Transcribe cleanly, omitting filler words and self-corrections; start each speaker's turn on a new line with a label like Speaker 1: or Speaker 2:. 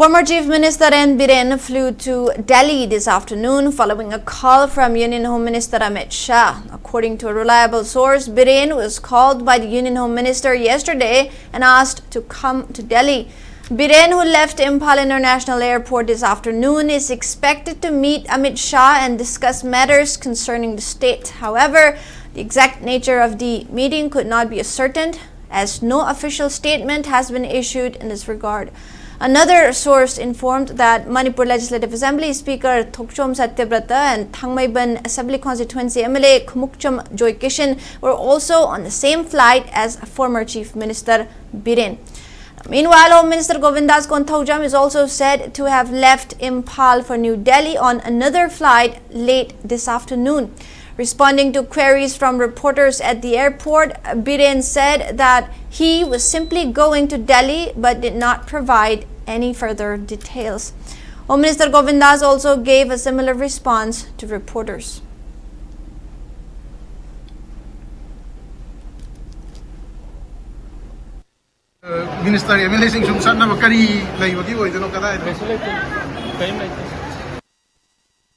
Speaker 1: Former Chief Minister N. Biren flew to Delhi this afternoon following a call from Union Home Minister Amit Shah. According to a reliable source, Biren was called by the Union Home Minister yesterday and asked to come to Delhi. Biren, who left Imphal International Airport this afternoon, is expected to meet Amit Shah and discuss matters concerning the state. However, the exact nature of the meeting could not be ascertained, as no official statement has been issued in this regard. Another source informed that Manipur Legislative Assembly Speaker Thokchom Satyabrata and Thangmaiban Assembly Constituency MLA Khumukcham Joykishan were also on the same flight as former Chief Minister Biren. Meanwhile, Home Minister Govindas Konthaujam is also said to have left Imphal for New Delhi on another flight late this afternoon. Responding to queries from reporters at the airport, Biren said that he was simply going to Delhi but did not provide any further details. Home Minister Govindas also gave a similar response to reporters.
Speaker 2: Minister, MLA sing sum sanna bakari lai wagi oi dono kada.